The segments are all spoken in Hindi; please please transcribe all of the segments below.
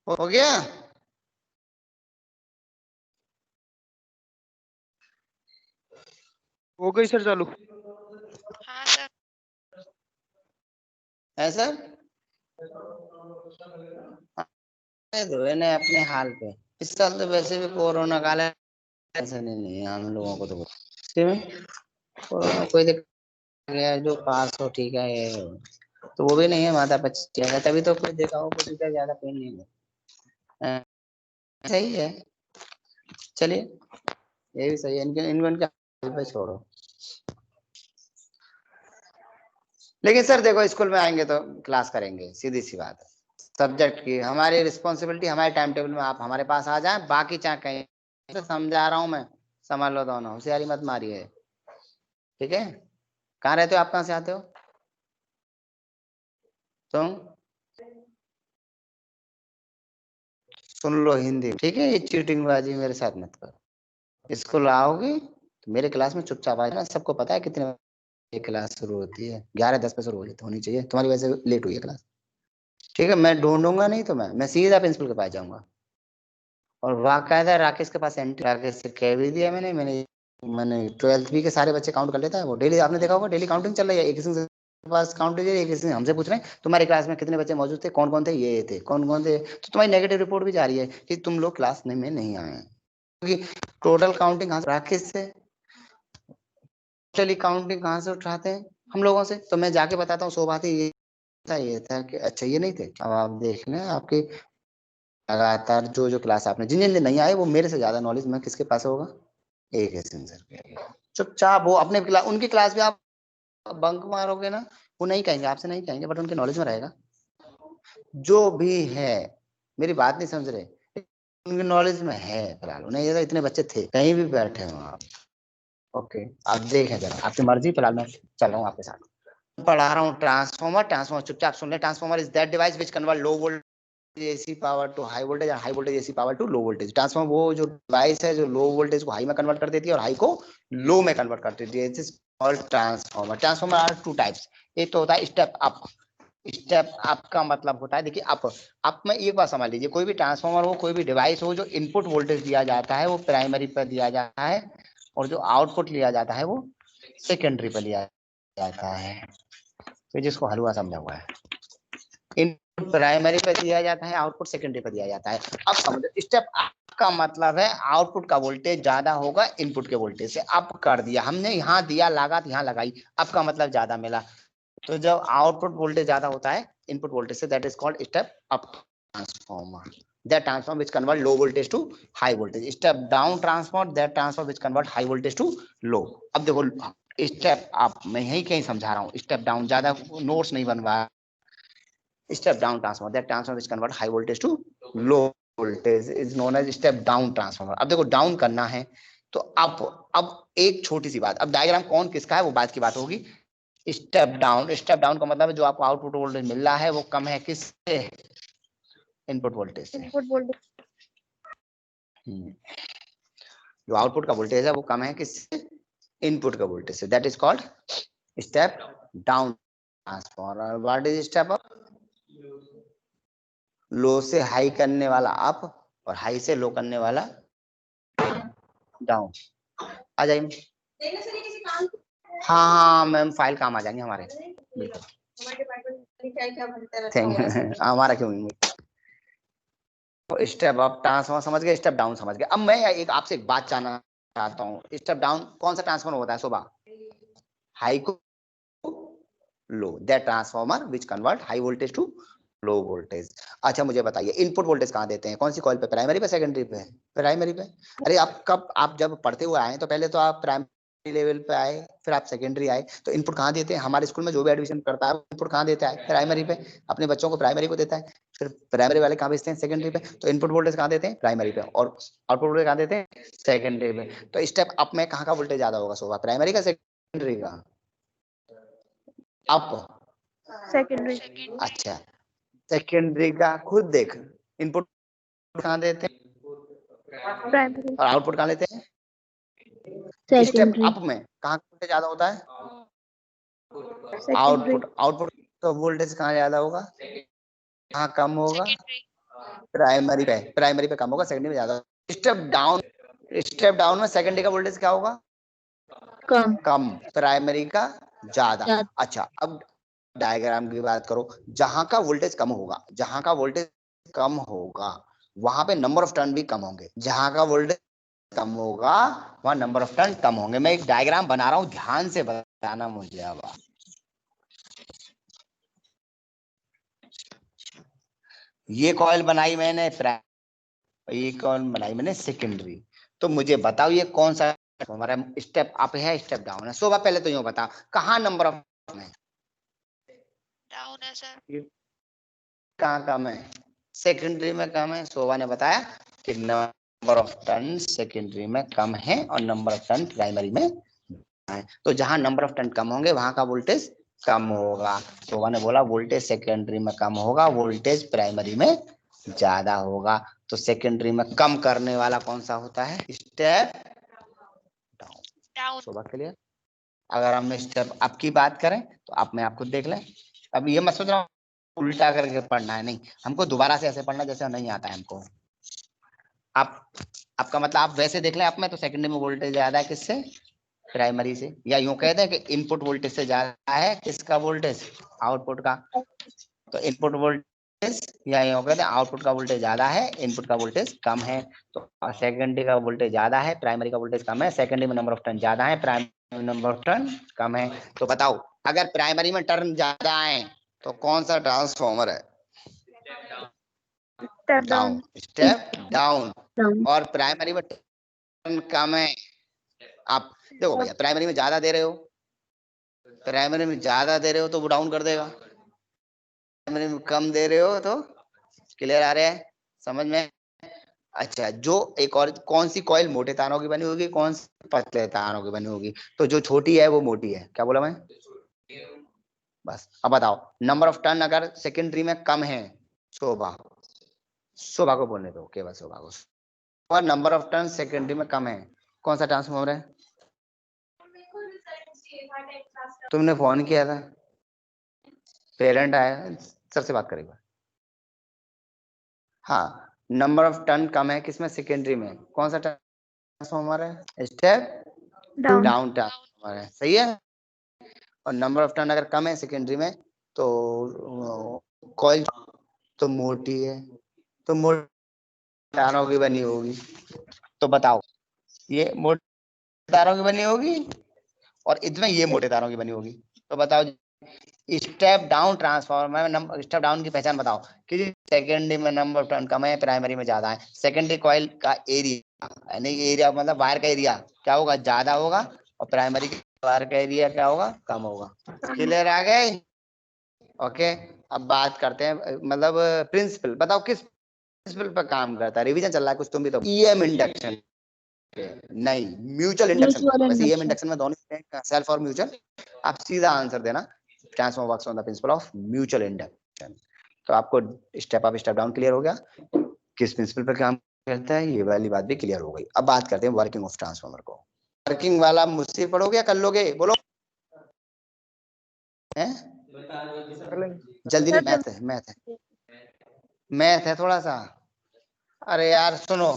हो गया? हो गई सर चालू। हाँ सर। है सर? तो इन्हें अपने हाल पे, इस साल तो वैसे भी कोरोना काल है, ऐसा नहीं है हम लोगों को तो कोरोना कोई दिक्कत नहीं है, जो पास हो ठीक है, ये तो वो भी नहीं है माता 25 है, तभी तो कोई देखा हो किसी का ज्यादा पेन नहीं है। सही है, चलिए ये भी सही है, इनके इनको इनके हाल पे छोड़ो। लेकिन सर देखो स्कूल में आएंगे तो क्लास करेंगे, सीधी सी बात है। सब्जेक्ट की हमारी रिस्पॉन्सिबिलिटी हमारे टाइम टेबल में आप हमारे पास आ जाएं, बाकी चाहे कहीं तो समझा रहा हूं मैं, समझ लो दोनों, होशियारी मत मारिए, ठीक है? कहाँ रहते हो आप, कहाँ से आते हो तुम? सुन लो हिंदी, ठीक है? ये चीटिंगबाजी मेरे साथ मत करो। स्कूल आओगे तो मेरे क्लास में चुपचाप आ जाना, सबको पता है कितने बजे क्लास शुरू होती है, 11:10 पे शुरू होनी चाहिए, तुम्हारी वजह से लेट हुई है क्लास, ठीक है? मैं ढूंढूंगा नहीं तो मैं सीधा प्रिंसिपल के पास जाऊंगा और वाकायदा राकेश के पास एंट्री, राकेश से कह भी दिया मैंने मैंने मैंने 12th बी के सारे बच्चे काउंट कर लेता है वो, डेली आपने देखा होगा, डेली काउंटिंग चल रही है, एक किसी के पास काउंट है, एक किसी हमसे पूछ रहे हैं तुम्हारी क्लास में कितने बच्चे मौजूद थे, कौन कौन थे, ये थे, कौन कौन थे, तो तुम्हारी नेगेटिव रिपोर्ट भी जा रही है कि तुम लोग क्लास में नहीं आए हैं, क्योंकि टोटल काउंटिंग राकेश से, टोटली काउंटिंग कहाँ से उठाते हैं हम लोगों से, तो मैं जाके बताता हूँ, सो बात ये था कि अच्छा ये नहीं थे। अब आप देख लें आपकी लगातार जो क्लास आपने जिन जिन नहीं आए, वो मेरे से ज्यादा नॉलेज मैं किसके पास होगा, एक है सिंसर के। चुपचाप वो अपने क्लास, उनकी क्लास भी आप बंक मारोगे ना, वो नहीं कहेंगे, आपसे नहीं कहेंगे, बट उनके नॉलेज में रहेगा जो भी है। मेरी बात नहीं समझ रहे, उनके नॉलेज में है फिलहाल, उन्हें ये इतने बच्चे थे, कहीं भी बैठे हो आप, ओके? आप देखें जरा, आपकी मर्जी, फिलहाल मैं चल रहा हूँ आपके साथ, पढ़ा रहा हूँ ट्रांसफॉर्मर। ट्रांसफॉर्मर चुपचाप सुन ले, transformer is that device which convert low voltage AC power to high voltage और high voltage AC power to low voltage. Transformer वो जो डिवाइस है जो लो वोल्टेज को हाई में कन्वर्ट कर देती है और हाई को लो में कन्वर्ट कर देती है, this called transformer. Transformer are two types, एक तो होता है स्टेप अप। स्टेप अप का मतलब होता है, देखिए अप में एक बात समझ लीजिए, कोई भी ट्रांसफॉर्मर हो, कोई भी डिवाइस हो, जो इनपुट वोल्टेज दिया जाता है वो प्राइमरी पर दिया जाता है और जो आउटपुट लिया जाता है वो सेकेंडरी पर लिया जाता है, तो जिसको हलवा समझा हुआ है, इनपुट प्राइमरी पे दिया जाता है, आउटपुट सेकेंडरी पे दिया जाता है। अब समझो, स्टेप अप का मतलब है आउटपुट का वोल्टेज ज्यादा होगा इनपुट के वोल्टेज से, अप कर दिया हमने, यहाँ दिया लागत यहाँ लगाई, अप का मतलब ज्यादा मिला, तो जब आउटपुट वोल्टेज ज्यादा होता है इनपुट वोल्टेज से, that is called step up transformer, that transform which convert low voltage to high voltage. Step down transform, that transform which convert high voltage to low. अब देखो स्टेप अप मैं यही कहीं समझा रहा हूँ, स्टेप डाउन ज्यादा नोट्स नहीं बनवाया, step down transformer, that transformer which convert high voltage to low voltage is known as step down transformer. अब देखो डाउन करना है तो अब एक छोटी सी बात, अब डायग्राम कौन किसका है वो बात की बात होगी। स्टेप डाउन का मतलब है जो आपको आउटपुट वोल्टेज मिल रहा है वो कम है किससे, इनपुट वोल्टेज से। इनपुट वोल्टेज जो आउटपुट का वोल्टेज है वो कम है किससे, इनपुट का वोल्टेज से, that is called step down transformer. What is step up, low से हाई करने वाला अप और हाई से लो करने वाला डाउन। आ जाइए, हाँ मैम फाइल काम आ जाएंगे हमारे, बिल्कुल हमारा क्यों नहीं। स्टेप अप ट्रांसफॉर्मर समझ गए, स्टेप डाउन समझ गए। अब मैं एक आपसे एक बात जानना चाहता हूँ, स्टेप डाउन कौन सा ट्रांसफॉर्मर होता है सुबह, हाई को low, that transformer which convert high voltage to low voltage. अच्छा मुझे बताइए इनपुट वोल्टेज कहाँ देते हैं, कौन सी कॉइल पे, प्राइमरी पे सेकेंडरी पे, प्राइमरी पे। अरे आप जब पढ़ते हुए आए तो पहले तो आप प्राइमरी लेवल पे आए, फिर आप सेकेंडरी आए, तो इनपुट कहाँ देते हैं, हमारे स्कूल में जो भी एडमिशन करता है इनपुट कहाँ देता है, प्राइमरी पे, अपने बच्चों को प्राइमरी को देता है, फिर प्राइमरी वाले कहाँ भेजते हैं, सेकेंडरी पे, तो इनपुट वोल्टेज कहाँ देते हैं, प्राइमरी पे, और आउटपुट वोल्टेज कहाँ देते हैं, सेकेंडरी पे। तो स्टेप अप में कहाँ का वोल्टेज ज्यादा होगा सुबह, प्राइमरी का सेकेंडरी का, अप सेकेंडरी। अच्छा सेकेंडरी का खुद देख, इनपुट कहाँ देते हैं प्राइमरी और आउटपुट कहाँ लेते हैं, स्टेप सेकेंडरी अप में कहाँ वोल्टेज ज्यादा होता है, सेकेंडरी आउटपुट तो वोल्टेज कहाँ ज्यादा होगा, कहाँ कम होगा, प्राइमरी पे कम होगा, सेकेंडरी में ज्यादा। स्टेप डाउन में सेकेंडरी का वोल्टेज क्या होगा? कम। प्राइमरी का ज्यादा। अच्छा, अब डायग्राम की बात करो, जहां का वोल्टेज कम होगा, जहां का वोल्टेज कम होगा वहां पे नंबर ऑफ टर्न भी कम होंगे। जहां का वोल्टेज कम होगा वहां नंबर ऑफ टर्न कम होंगे। मैं एक डायग्राम बना रहा हूं, ध्यान से बताना मुझे। अब ये कॉइल बनाई मैंने, ये कॉइल बनाई मैंने सेकेंडरी। तो मुझे बताओ ये कौन सा हमारा स्टेप अप है, स्टेप डाउन है? शोभा पहले तो यूं बता, कहाँ नंबर ऑफ है? डाउन है सर। कहाँ कम है? सेकेंडरी में कम है। शोभा ने बताया कि नंबर ऑफ टर्न सेकेंडरी में कम है और नंबर ऑफ टर्न प्राइमरी में है। तो जहां नंबर ऑफ टर्न कम होंगे वहां का वोल्टेज कम होगा। शोभा ने बोला वोल्टेज सेकेंडरी में कम होगा, वोल्टेज प्राइमरी में ज्यादा होगा। तो सेकेंडरी में कम करने वाला कौन सा होता है? Step down. शोभा क्लियर? अगर हम स्टेप अप की बात करें तो आप में आप खुद देख लें। अब ये मत सोच रहा उल्टा करके पढ़ना है, नहीं, हमको दोबारा से ऐसे पढ़ना जैसे नहीं आता है हमको। आप आपका मतलब आप वैसे देख लें, आप में तो सेकेंडरी में वोल्टेज ज्यादा है किससे? प्राइमरी से। या यूं कहते हैं कि इनपुट वोल्टेज से ज्यादा है किसका वोल्टेज? आउटपुट का। तो इनपुट वोल्टेज या यूं कहते हैं आउटपुट का वोल्टेज ज्यादा है, इनपुट का वोल्टेज कम है। तो सेकेंडरी का वोल्टेज ज्यादा है, प्राइमरी का वोल्टेज कम है। सेकेंडरी में नंबर ऑफ टर्न ज्यादा है, प्राइमरी में नंबर ऑफ टर्न कम है। तो बताओ अगर प्राइमरी में टर्न ज्यादा है तो कौन सा ट्रांसफॉर्मर है? डाउन। Step down. और प्राइमरी में टर्न कम है। आप देखो भैया, प्राइमरी में ज्यादा दे रहे हो, प्राइमरी में ज्यादा दे रहे हो तो वो डाउन कर देगा, प्राइमरी में कम दे रहे हो तो क्लियर आ रहा है समझ में? अच्छा, जो एक और कौन सी कॉइल मोटे तारों की बनी होगी, कौन सी पतले तारों की बनी होगी? तो जो छोटी है वो मोटी है। क्या बोला मैं? बस अब बताओ नंबर ऑफ टर्न अगर सेकेंडरी में कम है, शोभा शोभा को बोलने दो, केवल शोभा को। और नंबर ऑफ टर्न सेकेंडरी में कम है, कौन सा ट्रांसफॉर्मर है? तुमने फोन किया था, पेरेंट आया, सर से बात करेगा। हाँ, नंबर ऑफ टर्न कम है किसमें? सेकेंडरी में। कौन सा ट्रांसफॉर्मर है? स्टेप डाउन ट्रांसफॉर्मर है, सही है। और नंबर ऑफ टर्न अगर कम है सेकेंडरी में तो कॉइल तो मोटी है, तो मोटी तारों की बनी होगी। तो बताओ ये मोटे तारों की बनी होगी और इसमें ये मोटे तारों की बनी होगी। तो बताओ स्टेप डाउन ट्रांसफॉर्मर में स्टेप डाउन की पहचान बताओ कि सेकेंडरी में नंबर ऑफ टर्न कम है, प्राइमरी में ज्यादा है। सेकेंडरी कॉइल का एरिया, यानी एरिया मतलब वायर का एरिया क्या होगा? ज्यादा होगा। और प्राइमरी के वायर का एरिया क्या होगा? कम होगा। क्लियर आ गए? ओके, अब बात करते हैं मतलब प्रिंसिपल। बताओ किस प्रिंसिपल पर काम करता है? रिवीजन चल रहा है कुछ, तुम भी तो। ईएम इंडक्शन नहीं, म्यूचुअल इंडक्शन। वैसे ईएम इंडक्शन में दोनों सेल्फ और म्यूचुअल। आप सीधा आंसर देना, transformer works on the principle of mutual induction. तो आपको step up step down clear हो गया, किस प्रिंसिपल पर काम करता है ये वाली बात भी क्लियर हो गई। अब बात करते हैं वर्किंग ऑफ ट्रांसफॉर्मर को। वर्किंग वाला मुझसे पढ़ोगे या कर लोगे? बोलो हैं? जल्दी नहीं, मैथ है, मैथ है, मैथ है थोड़ा सा। अरे यार सुनो,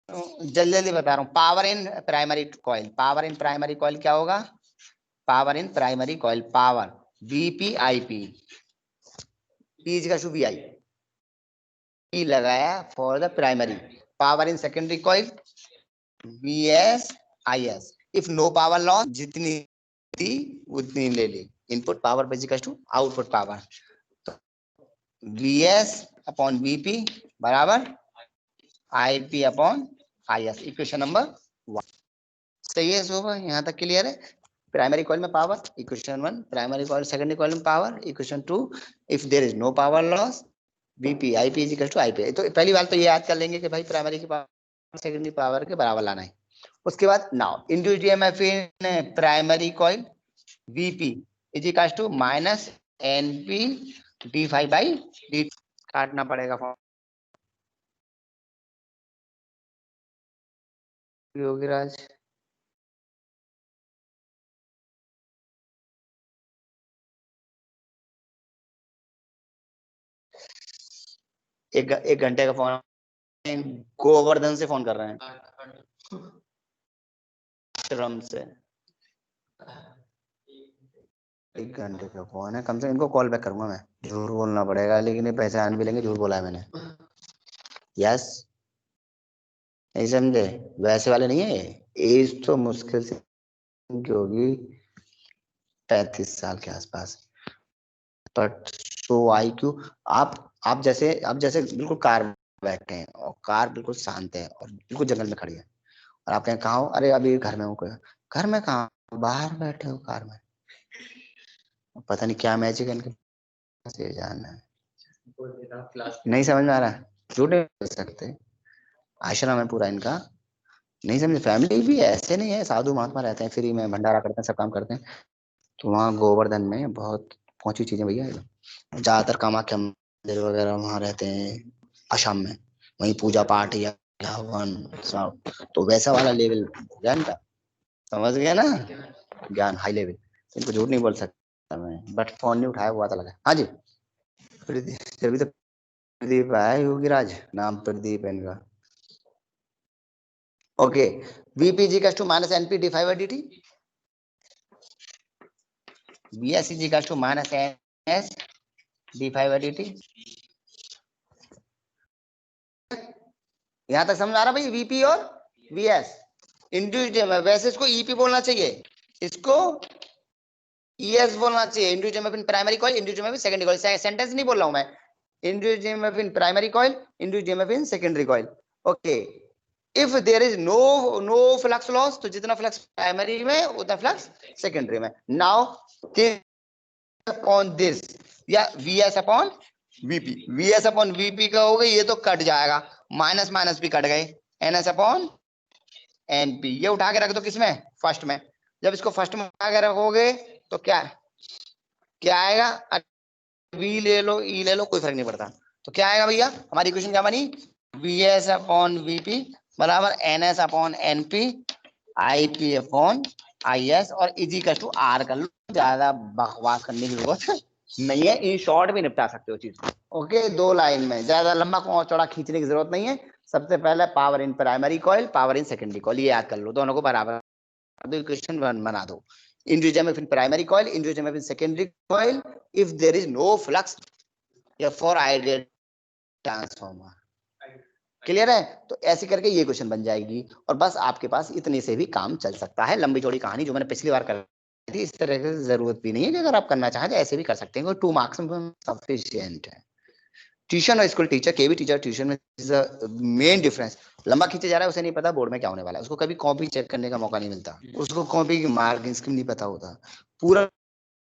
जल्दी जल्दी बता रहा हूँ। Power in primary coil, power in primary coil क्या होगा? Power in primary coil, power VP IP, P का टू बी आई, पी लगाया for the primary. Power in secondary coil VS IS. If no power loss, जितनी थी उतनी ले ली। Input power basically to output power, तो वीएस अपॉन बीपी बराबर IP upon IS. Equation number 1 सही है। सुबह यहाँ तक क्लियर है? प्राइमरी कॉइल में power, equation 1। Primary coil secondary coil में power, equation 2। If there is no power loss, VP IP is equal to IP. तो पहली बात तो ये याद कर लेंगे कि भाई प्राइमरी की पावर सेकेंडरी पावर के बराबर लाना है। उसके बाद now induced EMF in primary coil VP is equal to minus NP D five by D. काटना पड़ेगा योगीराज। एक घंटे का फोन, गोवर्धन से फोन कर रहे हैं, आश्रम से। 1 घंटे का फोन है, कम से कम इनको कॉल बैक करूंगा मैं। झूठ बोलना पड़ेगा, लेकिन ये पहचान भी लेंगे झूठ बोला है मैंने। यस, नहीं समझे? वैसे वाले नहीं है। एज तो मुश्किल से इनकी होगी 35 साल के आसपास। बट सो IQ, आप जैसे बिल्कुल कार में बैठे हैं और कार बिल्कुल शांत है और बिल्कुल जंगल में खड़ी है, और आप कहें कहाँ हो? अरे अभी घर में हूँ। घर में कहाँ? बाहर बैठे हो कार में। पता नहीं क्या मैजिक है इनके, से जानना है। नहीं समझ में आ रहा? झूठ नहीं बोल सकते, आश्रम है पूरा इनका। नहीं समझे? फैमिली भी ऐसे नहीं है, साधु महात्मा रहते हैं, फ्री में भंडारा करते हैं, सब काम करते हैं। तो वहाँ गोवर्धन में बहुत पहुंची चीजें भैया, ज्यादातर कामाख्या मंदिर वगैरह वहाँ रहते हैं आसाम में। वहीं पूजा पाठ या हवन सब, तो वैसा वाला लेवल ज्ञान का, समझ गया ना? ज्ञान हाई लेवल। इनको झूठ नहीं बोल सकता मैं, बट फोन नहीं उठाया, हुआ था लगा। हाँ जी, प्रदीप, अभी तो प्रदीप आया योगीराज, नाम प्रदीप है इनका। Okay, VPG to minus NP d5/dt, BSC to minus NS d5/dt। यहां तक समझ आ रहा भाई? VP और VS इंडिविजुअल, वैसे इसको EP बोलना चाहिए, इसको ES बोलना चाहिए। Individual primary coil, individual secondary coil. Sentence नहीं बोल रहा हूं मैं। Individual primary coil, individual secondary coil. Okay, if there is no flux loss, तो जितना फ्लक्स प्राइमरी में उतना फ्लक्स सेकेंडरी में। नाउ अपॉन दिस, या VS upon VP, VS upon VP का हो गया, ये तो कट जाएगा, माइनस माइनस भी कट गए, NS अपॉन NP। ये उठा के रख दो किसमें? फर्स्ट में। जब इसको फर्स्ट में उठा के रखोगे तो क्या क्या आएगा? V ले लो, E ले लो, कोई फर्क नहीं पड़ता। तो क्या आएगा भैया? हमारी इक्वेशन क्या बनी? VS अपॉन VP बराबर NS upon NP IP upon IS, और इजिकल टू R कर लो। ज्यादा बकवास करने की जरूरत नहीं है, इन शॉर्ट भी निपटा सकते हो चीज। ओके, 2 लाइन में, ज्यादा लंबा चौड़ा खींचने की जरूरत नहीं है। सबसे पहले power in primary coil, power in secondary coil, ये याद कर लो, दोनों को बराबर इक्वेशन बना दो। इंडिविजुअल में प्राइमरी कॉइल, इंडिविजुअल में secondary coil, if there is no flux या फॉर आइडियल ट्रांसफार्मर। क्लियर है? तो ऐसे करके ये क्वेश्चन बन जाएगी, और बस आपके पास इतने से भी काम चल सकता है। लंबी चौड़ी कहानी जो मैंने पिछली बार कर थी, इस तरह की जरूरत भी नहीं है कि अगर आप करना चाहें तो ऐसे भी कर सकते हैं, 2 मार्क्स में सफिशिएंट है। ट्यूशन और स्कूल टीचर, केवी टीचर, ट्यूशन में मेन डिफरेंस, लंबा खींचे जा रहा है, उसे नहीं पता बोर्ड में क्या होने वाला है, उसको कभी कॉपी चेक करने का मौका नहीं मिलता, उसको कॉपी की मार्किंग स्कीम नहीं पता होता, पूरा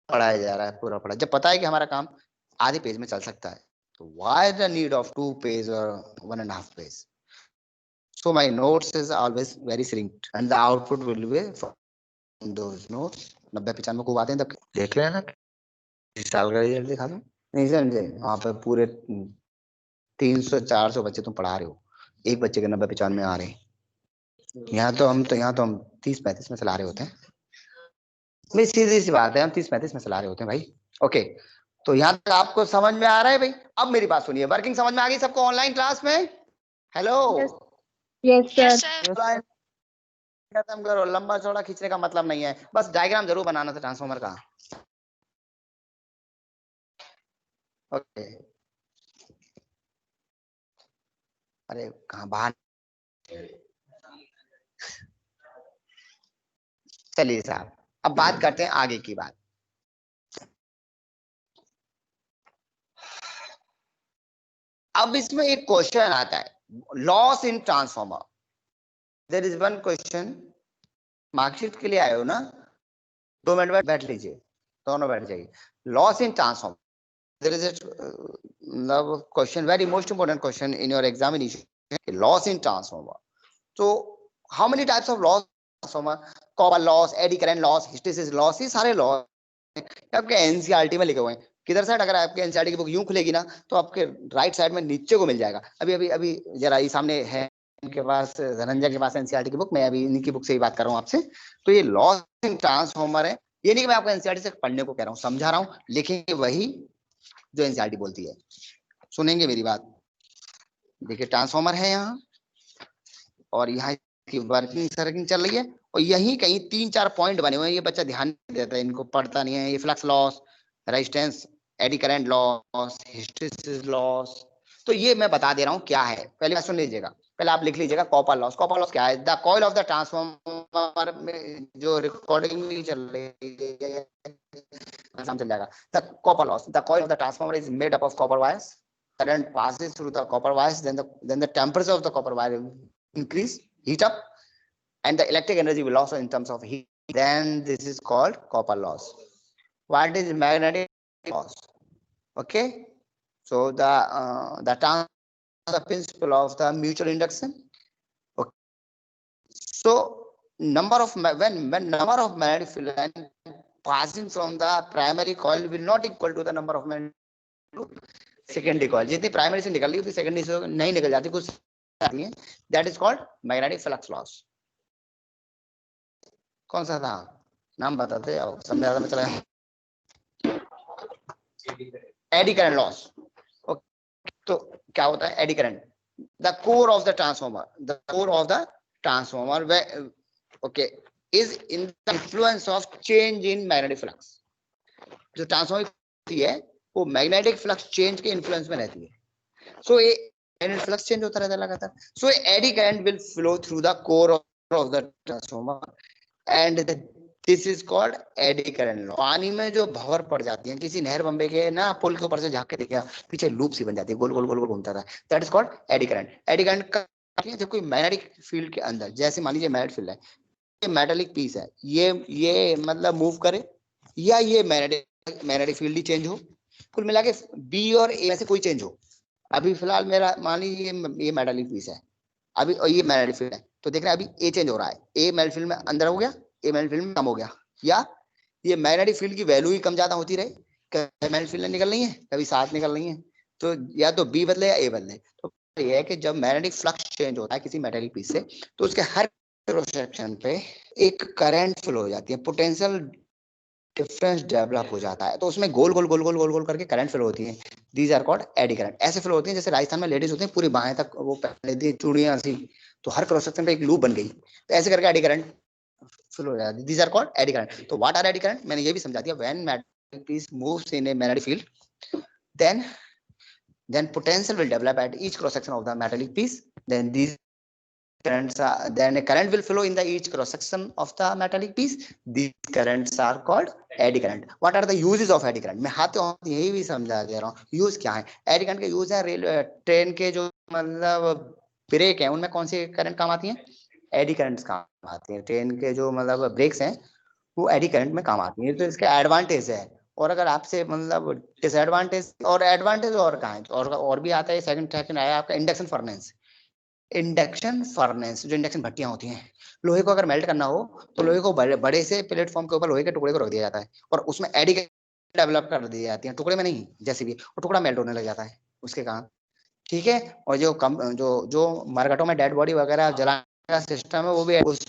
पढ़ाया जा रहा है, पूरा पढ़ा। जब पता है कि हमारा काम आधे पेज में चल सकता है, तो why the need of 2 page और 1.5 page? So my notes is always very synced and the output will be from those notes. 90-95 को आते हैं तब देख लेना, इस साल का रिजल्ट दिखा दो। नहीं समझे? वहाँ पे पूरे 300-400 बच्चे तुम पढ़ा रहे हो, एक बच्चे के 90-95 आ रहे हैं। यहाँ तो हम 30-35 में चला रहे होते हैं भाई, सीधी सी बात है, हम 30-35 में चला रहे होते हैं भाई। ओके, तो यहाँ तक आपको समझ में आ रहा है भाई? अब मेरी बात सुनिए, वर्किंग समझ में आ गई सबको ऑनलाइन क्लास में? Hello, yes yes sir. Sir. खत्म करो, लंबा चौड़ा खींचने का मतलब नहीं है, बस डायग्राम जरूर बनाना था ट्रांसफार्मर का। ओके, अरे कहाँ बाहर, चलिए साहब, अब बात करते हैं आगे की बात। अब इसमें एक क्वेश्चन आता है, loss in transformer. There is one question, marksheet के लिए आए हो ना? 2 मिनट में बैठ लीजिए, दोनों बैठ जाइए। Loss in transformer, there is a question, very most important question in your examination, loss in transformer. So how many types of loss transformer? Copper loss, eddy current loss, hysteresis loss, ये सारे लॉस आपके एनसीईआरटी में लिखे हुए हैं। किधर साइड, अगर आपके एनसीईआरटी की बुक यूं खुलेगी ना, तो आपके राइट साइड में नीचे को मिल जाएगा। अभी अभी अभी जरा ये सामने है इनके पास, धनंजय के पास एनसीईआरटी की बुक, मैं अभी इनकी बुक से ही बात कर रहा हूँ आपसे। तो ये लॉस इन ट्रांसफार्मर है, ये नहीं कि मैं आपको एनसीईआरटी से पढ़ने को कह रहा हूँ, समझा रहा हूँ, लिखेंगे वही जो एनसीईआरटी बोलती है। सुनेंगे मेरी बात? देखिए ट्रांसफॉर्मर है यहाँ, और यहाँ की वर्किंग सर्किंग चल रही है, और यहीं कहीं 3-4 पॉइंट बने हुए हैं, ये बच्चा ध्यान नहीं देता है, इनको पढ़ता नहीं है। ये flux loss, resistance, eddy current loss, hysteresis loss. तो ये मैं बता दे रहा हूँ क्या है, पहले बात सुन लीजिएगा, पहले आप लिख लीजिएगा कॉपर लॉस। कॉपर लॉस क्या है? The coil of the transformer में जो रिकॉर्डिंग नहीं चल रही है, चल जाएगा। The copper loss, the coil of the transformer is made up of copper wires, current passes through the copper wires, then the temperature of the copper wire increase, heat up, and the electric energy will loss in terms of heat. Then this is called copper loss. What is magnetic loss? Okay, so the principle of the mutual induction. Okay, so number of when number of magnetic field passing from the primary coil will not equal to the number of magnetic secondary coil, जितनी प्राइमरी से निकल रही है सेकेंडरी से नहीं निकल जाती, कुछ आती है, that is called magnetic flux loss. कौन सा था नाम बताते आओ, समझ में चला। Eddy current loss. तो क्या होता है eddy current? The core of the transformer, the core of the transformer okay is in the influence of change in magnetic flux. जो ट्रांसफॉर्मर होती है वो मैग्नेटिक फ्लक्स चेंज के इन्फ्लुएंस में रहती है। सो ये मैग्नेटिक फ्लक्स चेंज होता रहता है लगातार। So eddy current will flow through the core of the transformer and this is called eddy current law. पानी में जो भंवर पड़ जाती है, किसी नहर बम्बे के ना पुल के ऊपर से झांक के देखिए, पीछे लूप सी बन जाती है, गोल गोल गोल गोल घूमता था, that is called eddy current. Eddy current जब कोई मैग्नेटिक फील्ड के अंदर, जैसे मान लीजिए मैग्नेटिक फील्ड है, ये मेटालिक पीस है, ये मतलब मूव करे, या ये मैग्नेटिक फील्ड ही चेंज हो, कुल मिला के बी और ए में से कोई चेंज हो। अभी फिलहाल मेरा मान लीजिए ये मेटालिक पीस है अभी, और ये मैग्नेटिक फील्ड है, तो देख रहे हैं अभी ए चेंज हो रहा है, ए मैग्नेटिक फील्ड में अंदर हो गया, ए मैग्नेटिक फील्ड में कम हो गया, या ये मैग्नेटिक फील्ड की वैल्यू ही कम ज्यादा होती रहे, कभी मैग्नेटिक फील्ड निकल रही है, कभी साथ निकल रही है, तो या तो बी बदले या ए बदले। तो ये है कि जब मैग्नेटिक फ्लक्स चेंज होता है किसी मेटालिक पीस से, तो उसके हर क्रॉस सेक्शन पे एक करंट फ्लो हो जाती है, पोटेंशियल डिफरेंस डेवलप हो जाता है, तो उसमें गोल गोल गोल गोल गोल गोल करके करंट फ्लो होती है। These are called eddy current. ऐसे फ्लो होती है जैसे राजस्थान में लेडीज होती हैं पूरी बाहें तक वो पहन लेती है चूड़ियां सी, तो हर क्रॉस सेक्शन पे एक लूप बन गई, तो ऐसे करके एडी करंट फ्लो हो जाती है। These are called eddy current. तो व्हाट आर एडी करंट मैंने ये भी समझा दिया। When magnetic piece moves in a magnetic field, then potential will develop at each cross section of the metallic piece, then these currents are, then a current will flow in the each cross section of the metallic piece. These currents are called eddy current. What are the uses of eddy current? मैं हाथों यही भी समझा दे रहा हूँ यूज क्या है। एडी करंट के यूज है रेलवे ट्रेन के जो मतलब ब्रेक है उनमें कौन सी करंट काम आती है? एडी करंट्स काम आती है। ट्रेन के जो मतलब ब्रेक्स हैं वो एडी करंट में काम आती है, तो इसके एडवांटेज है। और अगर आपसे मतलब डिसएडवांटेज और एडवांटेज और कहाँ है, और भी आता है। सेकंड आया आपका इंडक्शन फर्नेस। इंडक्शन फर्नेस जो इंडक्शन भट्टियां होती हैं, लोहे को अगर मेल्ट करना हो तो लोहे को बड़े से प्लेटफॉर्म के ऊपर लोहे के टुकड़े को रख दिया जाता है, और उसमें एडी डेवलप कर दी जाती है, टुकड़े में नहीं जैसे भी, और टुकड़ा मेल्ट होने लग जाता है उसके कारण, ठीक है। और जो मरघटों में डेड बॉडी वगैरह जलाने का सिस्टम है वो भी उस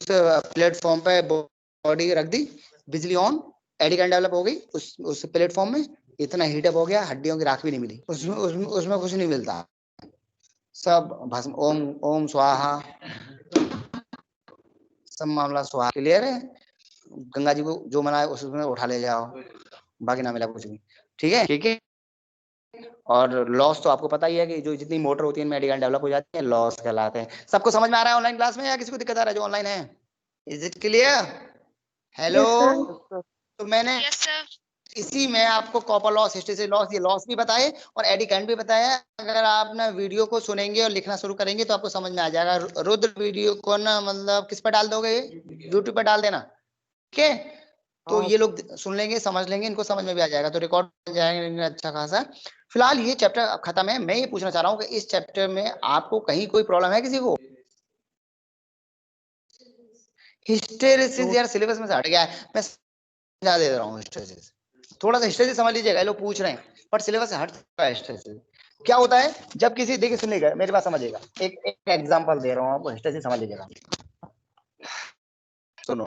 प्लेटफॉर्म पे बॉडी रख दी, बिजली ऑन, एडी करंट डेवलप हो गई उस प्लेटफॉर्म में, इतना हीटअप हो गया हड्डियों की राख भी नहीं मिली, उसमें कुछ नहीं मिलता, सब भस्म। ओम ओम स्वाहा, सब मामला स्वाहा। क्लियर है? गंगा जी को जो मना है उसमें उठा ले जाओ, बाकी ना मिला कुछ भी, ठीक है ठीक है। और लॉस तो आपको पता ही है कि जो जितनी मोटर होती है इनमें एडी करंट डेवलप हो जाती है, लॉस कहलाते हैं। सबको समझ में आ रहा है ऑनलाइन क्लास में, या किसी को दिक्कत आ रहा है जो ऑनलाइन है? Is it clear? हेलो। तो मैंने इसी में आपको कॉपर लॉस, हिस्टैरिसीस लॉस, ये लॉस भी बताए और एडी करंट भी बताया। अगर आप ना वीडियो को सुनेंगे और लिखना शुरू करेंगे तो आपको समझ में आ जाएगा। रुद्र वीडियो को ना मतलब किस पर डाल दोगे? यूट्यूब पर डाल देना, ठीक है। तो ये लोग सुन लेंगे, समझ लेंगे, इनको समझ में भी आ जाएगा, तो रिकॉर्ड हो जाएगा अच्छा खासा। फिलहाल ये चैप्टर खत्म है। मैं ये पूछना चाह रहा हूँ कि इस चैप्टर में आपको कहीं कोई प्रॉब्लम है किसी को? हिस्टैरिसीस यार सिलेबस में से हट गया है, मैं समझा दे रहा हूँ। हिस्टैरिसीस थोड़ा सा हिस्टैरिसीस समझ लीजिएगा, लोग पूछ रहे हैं बट सिलेबस से हट चुका है। हिस्टैरिसीस क्या होता है? जब किसी, देखिए सुनिएगा मेरी बात समझिएगा, एक एग्जांपल दे रहा हूँ आपको, हिस्टैरिसीस समझ लीजिएगा। सुनो,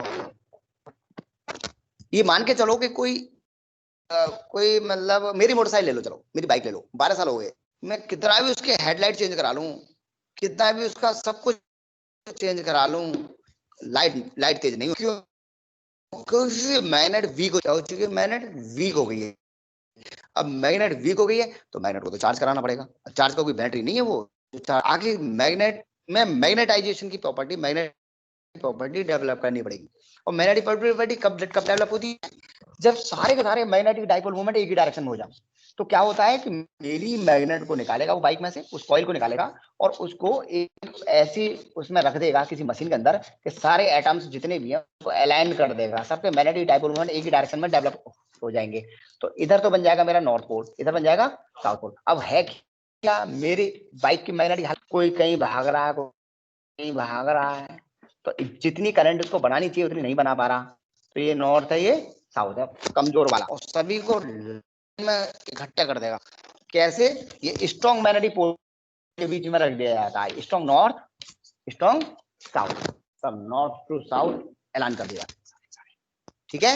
ये मान के चलो कि कोई मतलब मेरी मोटरसाइकिल ले लो, चलो मेरी बाइक ले लो, 12 साल हो गए, मैं कितना भी उसके हेडलाइट चेंज करा लूं, कितना भी उसका सब कुछ चेंज करा लूं, लाइट तेज नहीं, क्यों? क्योंकि मैग्नेट वीक हो चुकी है, मैग्नेट वीक हो गई है। अब मैग्नेट वीक हो गई है तो मैग्नेट को तो चार्ज कराना पड़ेगा, चार्ज का कोई बैटरी नहीं है वो। आगे मैग्नेट में मैग्नेटाइजेशन की प्रॉपर्टी डेवलप करनी पड़ेगी। और मैग्नेटिक प्रॉपर्टी कब डेवलप होती है? जब सारे के सारे मैग्नेटिक डाइपोल मोमेंट एक ही डायरेक्शन में हो जाए। तो क्या होता है कि मेरी मैग्नेट को निकालेगा वो बाइक में से, उस कॉइल को निकालेगा और उसको एक ऐसी उसमें रख देगा किसी मशीन के अंदर कि सारे एटम्स जितने भी हैं उसको अलाइन कर देगा, सबके मैग्नेटिक डाइपोल मोमेंट एक ही डायरेक्शन में डेवलप हो जाएंगे। तो इधर तो बन जाएगा मेरा नॉर्थ पोल, इधर बन जाएगा साउथ पोल। अब है क्या मेरी बाइक की मैग्नेटिक हालत, कोई कहीं भाग रहा है, कोई कहीं भाग रहा है, तो जितनी करंट उसको बनानी चाहिए उतनी नहीं बना पा रहा। तो ये नॉर्थ है, ये साउथ है, कमजोर वाला, और सभी को इकट्ठा कर देगा। कैसे? ये स्ट्रॉन्ग मैग्नेटिक पोल के बीच में रख दिया जाता है, स्ट्रॉन्ग नॉर्थ, स्ट्रॉन्ग साउथ, सब नॉर्थ टू साउथ ऐलान कर दिया। ठीक है,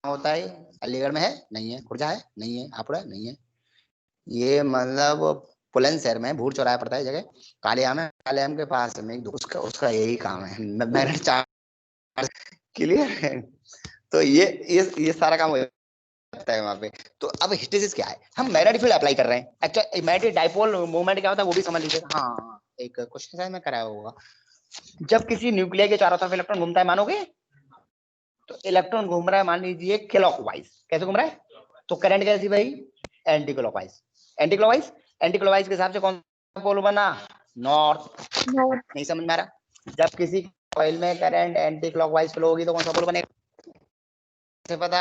होता है अलीगढ़ में है नहीं है, खुर्जा है नहीं है, हापुड़ नहीं है, ये मतलब बुलंदशहर में भूर चौराहा पड़ता है जगह, कालियाम है, कालियाम के पास में उसका उसका यही काम है, मैग्नेट चार्ज। क्लियर है? तो ये सारा काम हो जाता है वहां पे। तो अब हिस्टेरिसिस क्या है? हम मैग्नेटिक फील्ड अप्लाई कर रहे हैं। अच्छा, मैग्नेटिक डाइपोल मोमेंट क्या होता है वो भी समझ लीजिए। हाँ, एक क्वेश्चन शायद मैं कराया होगा। जब किसी न्यूक्लियर के चारों तरफ इलेक्ट्रॉन घूमता है, मानोगे? तो इलेक्ट्रॉन घूम रहा है मान लीजिए क्लॉकवाइज, कैसे घूम रहा है? तो करंट कैसी भाई? Anti clockwise. Anti clockwise, anti clockwise के हिसाब से कौन सा पोल बना? नॉर्थ। नहीं समझ में आ रहा? जब किसी कॉइल में करंट एंटी क्लॉकवाइज फ्लो होगी तो कौन सा पोल बनेगा? कैसे पता?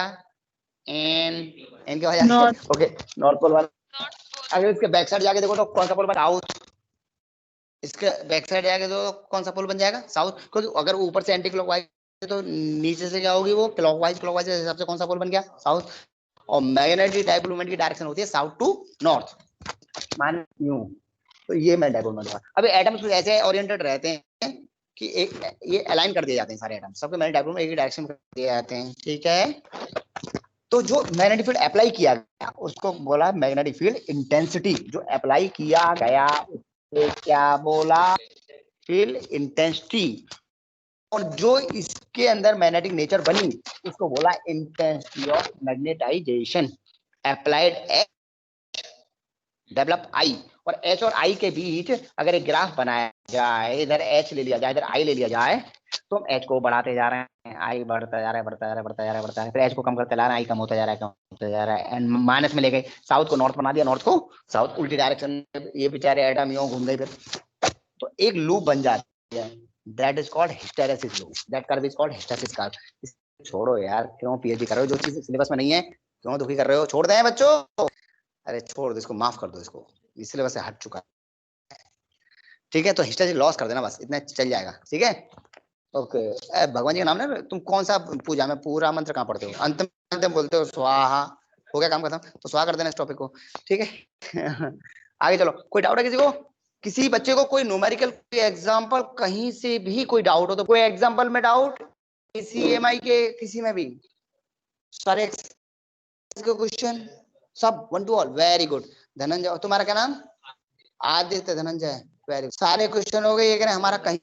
एन, एन की वजह से ओके, नॉर्थ पोल बना। अगर इसके बैक साइड जाके देखो तो कौन सा पोल बना? साउथ। इसके बैक साइड जाके तो कौन सा पोल बन जाएगा? साउथ। क्योंकि अगर ऊपर से एंटी क्लॉकवाइज तो नीचे से क्या होगी? वो क्लॉकवाइज, क्लॉकवाइज के हिसाब से कौन सा पोल बन गया? साउथ। और मैग्नेटिक डाइपोल मोमेंट की डायरेक्शन होती है साउथ टू नॉर्थ, मान यूं। तो ये मैं डाइपोल मोमेंट हुआ। अभी एटम्स ऐसे ओरिएंटेड रहते हैं कि एक ये अलाइन कर दिए जाते हैं, सारे एटम्स सबके मैग्नेटिक डाइपोल में एक ही डायरेक्शन में कर दिए जाते हैं। ठीक है, तो जो मैग्नेटिक फील्ड अप्लाई किया गया उसको बोला मैग्नेटिक फील्ड इंटेंसिटी। जो अप्लाई किया गया उसको क्या बोला? Field intensity. और जो इसके अंदर मैग्नेटिक नेचर बनी उसको बोला intensity of magnetization. Applied H, develop आई। और एच और आई के बीच अगर एक ग्राफ बनाया जाए, इधर एच ले लिया जाए, इधर आई ले लिया जाए, तो हम एच को बढ़ाते जा रहे हैं, आई बढ़ता जा रहा है, बढ़ता जा रहा है, बढ़ता जा रहा है, बढ़ता है, फिर एच को कम करते ला रहे हैं, आई कम होता जा रहा है, कम होता जा रहा है, एंड माइनस में ले गए, साउथ को नॉर्थ बना दिया, नॉर्थ को साउथ, उल्टी डायरेक्शन में ये बेचारे एटम यूं घूम गए। फिर तो एक लूप बन जाती है, that is called hysteresis loop, that curve is called hysteresis curve. छोड़ो यार, क्यों पीएचडी कर रहे हो? जो चीज सिलेबस में नहीं है क्यों दुखी कर रहे हो? छोड़ दें बच्चों, अरे छोड़ दो इसको, माफ कर दो इसको, इस सिलेबस से हट चुका है। ठीक है, तो हिस्टेरेसिस लॉस कर देना बस, इतना चल जाएगा। ठीक है, ओके। भगवान जी का नाम ना, तुम कौन सा पूजा में पूरा मंत्र कहाँ पढ़ते हो? अंत में बोलते हो स्वाहा, हो गया काम खत्म, तो स्वाहा कर देना इस टॉपिक को। ठीक है आगे चलो। कोई डाउट है किसी को? किसी बच्चे को कोई न्यूमेरिकल एग्जांपल कहीं से भी कोई डाउट हो तो, कोई एग्जांपल में डाउट सीएमआई के किसी में भी, सारे क्वेश्चन सब 1 to all, very good. Dhananjay, तुम्हारा क्या नाम? आदित्य धनंजय, वेरी। सारे क्वेश्चन हो गए, ये कह रहे हमारा कहीं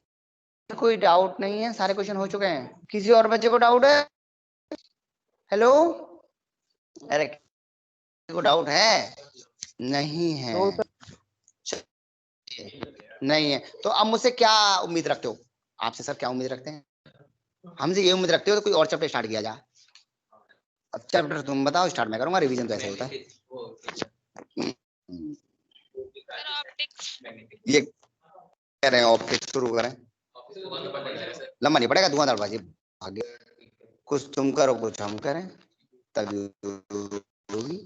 कोई डाउट नहीं है, सारे क्वेश्चन हो चुके हैं। किसी और बच्चे को डाउट है? हेलो, अरे को डाउट है? नहीं है, नहीं है। तो अब मुझसे क्या उम्मीद रखते हो? आपसे सर क्या उम्मीद रखते हैं? हमसे ये उम्मीद रखते हो तो कोई और चैप्टर स्टार्ट किया जाए। अब चैप्टर तुम बताओ, स्टार्ट मैं करूंगा, रिवीजन तो ऐसे होता है। ये कह रहे हैं ऑप्टिक्स शुरू करें, लंबा नहीं पड़ेगा, धुआंधारबाजी आगे। कुछ तुम करो कुछ हम करें, तभी होगी।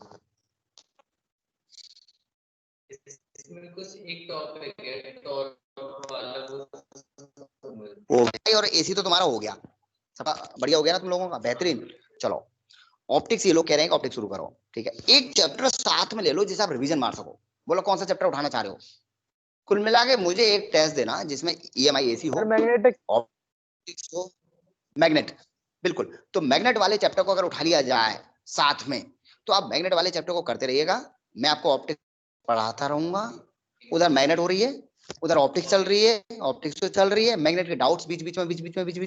और एसी तो तुम्हारा हो गया, सब बढ़िया हो गया ना तुम लोगों का, बेहतरीन। चलो ऑप्टिक्स, ये लोग कह रहे हैं कि ऑप्टिक्स शुरू करो। ठीक है, एक चैप्टर साथ में ले लो जिसे आप रिवीजन मार सको। बोलो कौन सा चैप्टर उठाना चाह रहे हो? कुल मिला के मुझे एक टेस्ट देना जिसमें ईएमआई एसी हो, मैग्नेटिक ऑप्टिक्स हो, मैग्नेट, बिल्कुल। तो मैग्नेट वाले चैप्टर को अगर उठा लिया जाए साथ में, तो आप मैग्नेट वाले चैप्टर को करते रहिएगा, मैं आपको ऑप्टिक्स पढ़ाता रहूंगा। उधर मैग्नेट हो रही है, उधर ऑप्टिक्स चल रही है, ऑप्टिक्स तो चल रही है, मैग्नेट के डाउट्स बीच बीच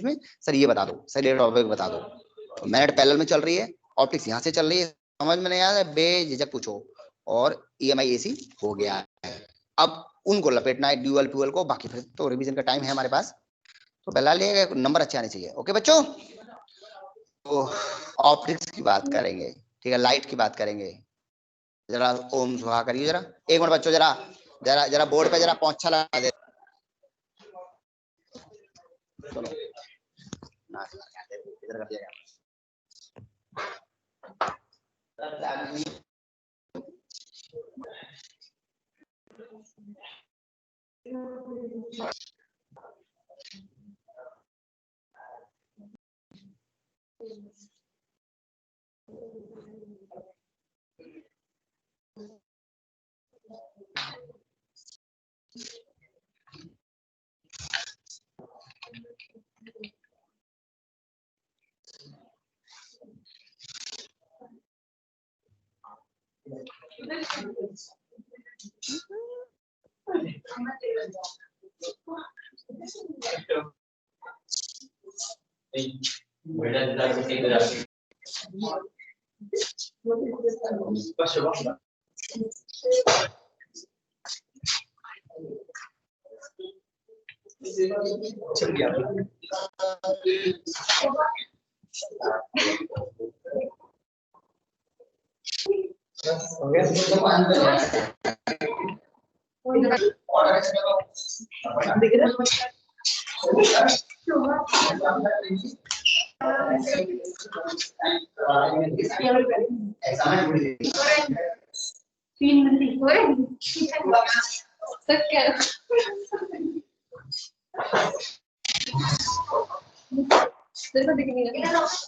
में सर ये बता दो, सर ये टॉपिक बता दो। तो मैग्नेट पैरेलल में चल रही है, ऑप्टिक्स यहाँ से चल रही है, समझ में नहीं आ रहा है बेझिझक पूछो। और EMI AC हो गया है। अब उनको लपेटना है ड्यूअल फ्यूअल को, बाकी फिर तो रिवीजन का टाइम है हमारे पास, तो पहला लिए नंबर अच्छे आने चाहिए। ओके बच्चों, तो ऑप्टिक्स की बात करेंगे, ठीक है, लाइट की बात करेंगे। जरा ओम सुहा करिए जरा, एक मिनट बच्चों, जरा जरा जरा बोर्ड पे जरा पोंछा लगा दे। चलो इधर कर दिया चल गया।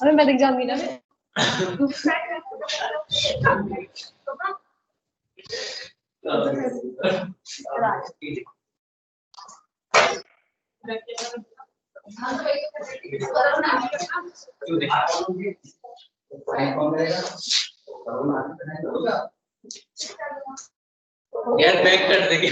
अरे मैं दिख जाऊंगी ना। यार बैक कर देंगे।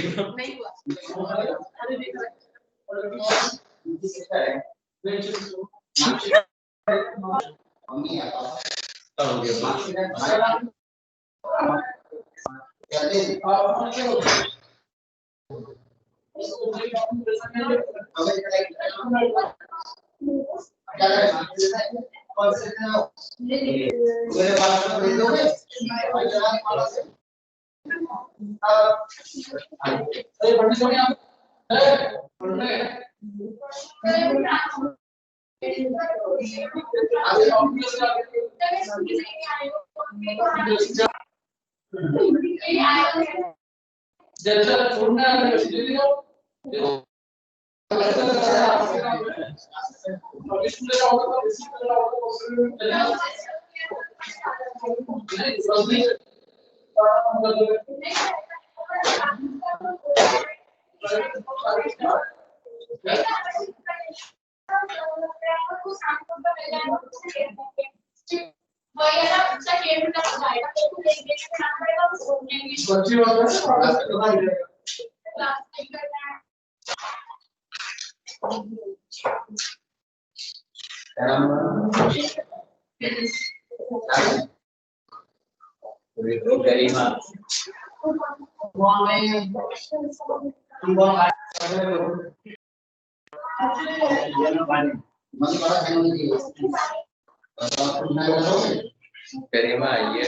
करीमा आई है।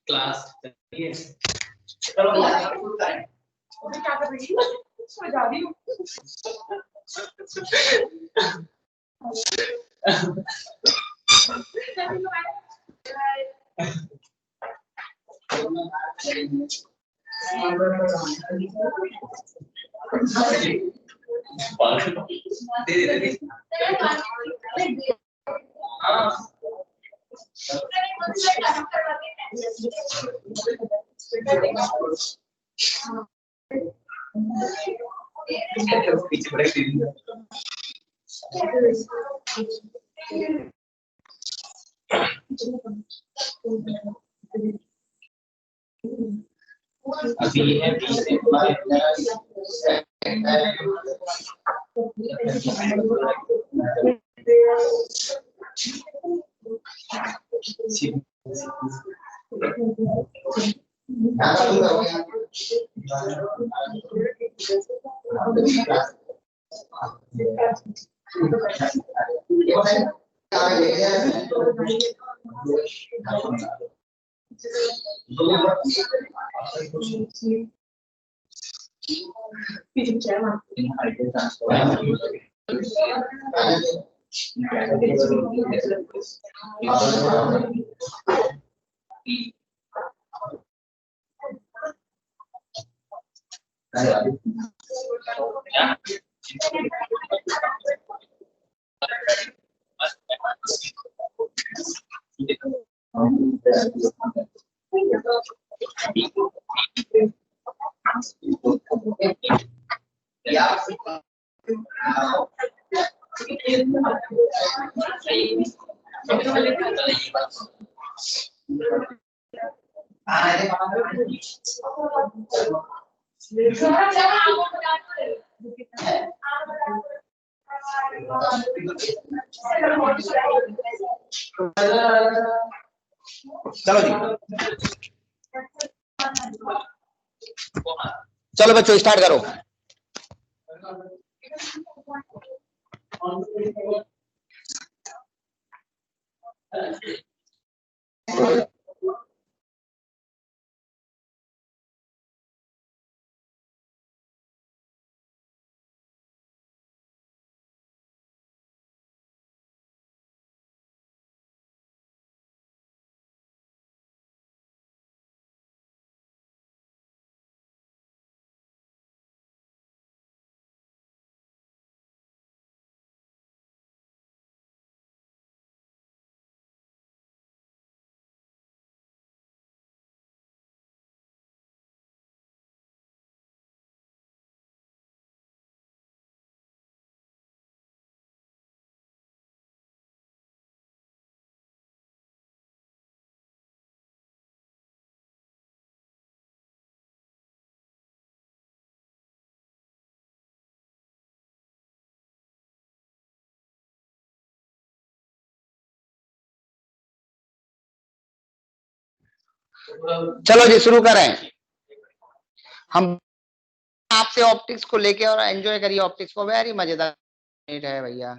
क्लास अभी है चलो जी, चलो बच्चों स्टार्ट करो। चलो जी शुरू करें। हम आपसे ऑप्टिक्स को लेके और एंजॉय करिए ऑप्टिक्स को, वेरी मजेदार है भैया।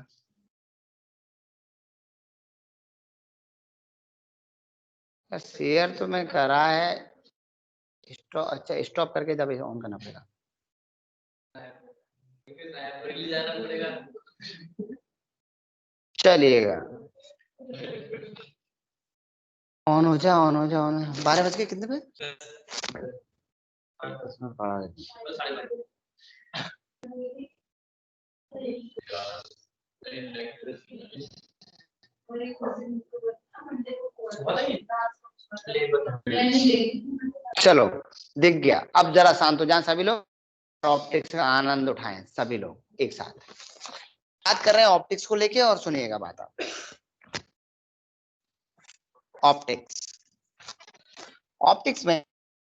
शेयर तो मैं करा है, स्टॉप, अच्छा स्टॉप करके जब ऑन करना पड़ेगा। चलिएगा, ऑन हो जा, ऑन हो जा, ऑन। 12 बज के कितने पे? चलो दिख गया। अब जरा शांत हो जाए सभी लोग, ऑप्टिक्स का आनंद उठाएं सभी लोग एक साथ। बात कर रहे हैं ऑप्टिक्स को लेके, और सुनिएगा बात आप। ऑप्टिक्स में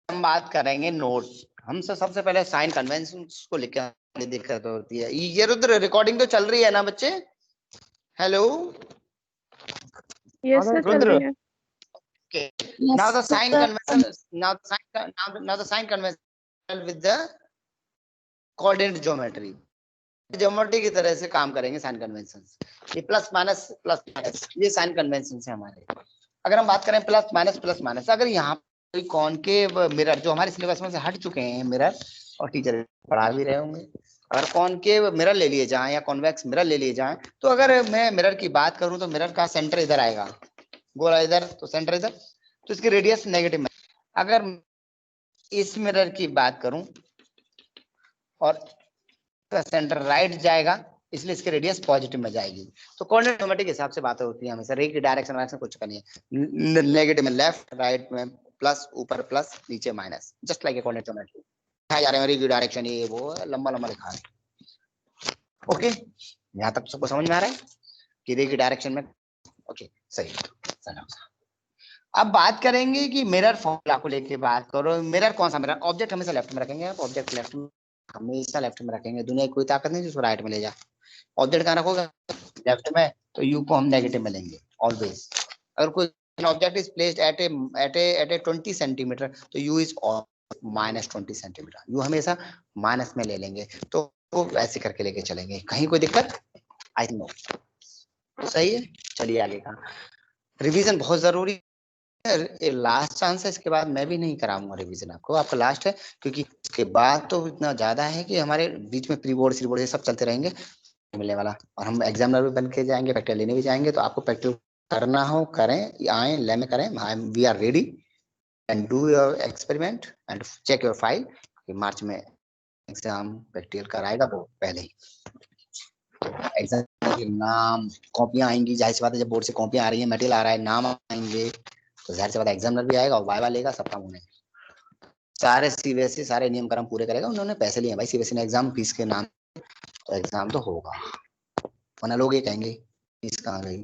हम बात करेंगे नोट्स। हमसे सबसे पहले साइन कन्वेंशंस को लेकर दिक्कत होती है। ये रुद्र रिकॉर्डिंग तो चल रही है ना बच्चे? हेलो यस सर, चल रही है। Okay. Now the sign convention. Now the sign convention with the coordinate geometry. Geometry की तरह से काम करेंगे साइन कन्वेंशन। ये प्लस माइनस ये साइन कन्वेंशन है हमारे। अगर हम बात करें प्लस माइनस, अगर यहाँ कोई कॉनकेव मिरर जो हमारे सिलेबस में से हट चुके हैं मिरर, और टीचर पढ़ा भी रहे होंगे, अगर कॉनकेव मिरर ले लिए जाएं या कॉन्वेक्स मिरर ले लिए जाएं, तो अगर मैं मिरर की बात करूं तो मिरर का सेंटर इधर आएगा, गोला इधर तो सेंटर इधर, तो इसकी रेडियस नेगेटिव में। अगर इस मिरर की बात करूं और सेंटर राइट जाएगा, इसलिए इसकी रेडियस पॉजिटिव में जाएगी। तो कोऑर्डिनेट ज्योमेट्री के हिसाब से बातें होती है हमेशा। रे की डायरेक्शन कुछ का नहीं है, नेगेटिव में लेफ्ट, राइट में प्लस, ऊपर प्लस, नीचे minus, just like a coordinate geometry. जा रहे हैं रे की डायरेक्शन, ये वो लंबा लंबा लिखा है। ओके, यहाँ तक सबको समझ में आ रहा है कि रे की डायरेक्शन में। ओके सही। अब बात करेंगे कि मिरर फॉर्मूला को लेके बात करो। मिरर कौन सा मिरर? ऑब्जेक्ट हमेशा लेफ्ट में रखेंगे आप, ऑब्जेक्ट लेफ्ट में हमेशा लेफ्ट में रखेंगे। दुनिया की कोई ताकत नहीं जिसको राइट में ले जा। ऑब्जेक्ट कहाँ रखोगे? लेफ्ट में, तो यू को हम नेगेटिव में लेंगे ऑलवेज। अगर कोई object is placed at A 20 centimetre, तो यू इज -20 सेंटीमीटर, यू हमेशा माइनस में ले लेंगे। तो ऐसे करके लेके चलेंगे, कहीं कोई दिक्कत? I think no. सही है, चलिए आगे का रिवीजन बहुत जरूरी है। लास्ट चांस है, इसके बाद मैं भी नहीं कराऊंगा रिवीजन आपको, आपका लास्ट है, क्योंकि इसके बाद तो इतना ज्यादा है कि हमारे बीच में प्री बोर्ड, सी बोर्ड, ये सब चलते रहेंगे मिलने वाला। और हम एग्जामिनर भी बन के जाएंगे, प्रैक्टिकल लेने भी जाएंगे। तो आपको प्रैक्टिकल करना हो करें, आए ले में करें, we are ready and do your experiment and check your file. मार्च में एग्जाम प्रैक्टिकल कराएगा वो पहले ही। एग्जाम के नाम, कॉपियां आएंगी, जाहिर सी बात है, जब बोर्ड से कॉपियां आ रही है, मटेरियल आ रहा है, नाम आएंगे, तो जाहिर सी बात है एग्जामिनर भी आएगा और वाइवा लेगा, सब काम होने। सारे सीबीएसई सारे नियम कर्म पूरे करेगा। उन्होंने पैसे लिए भाई सीबीएसई ने एग्जाम फीस के नाम, तो एग्जाम तो होगा, वरना लोग ये कहेंगे फीस कहाँ गई,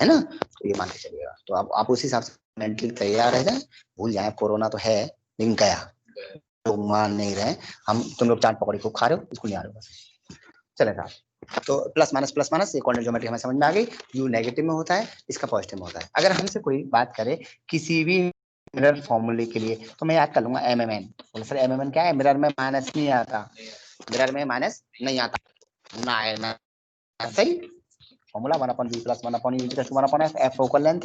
है ना? तो ये मान के चलिएगा। तो आप उसी हिसाब से मेंटली तैयार रह जाए। भूल जाए कोरोना तो है लेकिन गया, लोग मान नहीं रहे। हम तुम लोग चाट पकौड़ी खूब खा रहे हो, स्कूल नहीं आ रहे हो बस। चले साहब, तो प्लस माइनस ये कोऑर्डिनेट ज्योमेट्री हमें समझ में आ गई। यू नेगेटिव में होता है, इसका पॉजिटिव में होता है। अगर हमसे कोई बात करे किसी भी मिरर फॉर्मूले के लिए, तो मैं याद कर लूंगा एमएमएन। बोले सर एमएमएन क्या है? मिरर में माइनस नहीं आता, मिरर में माइनस नहीं आता ना है ना, सही। Formula 1/v + 1/u = 1/f, F focal length,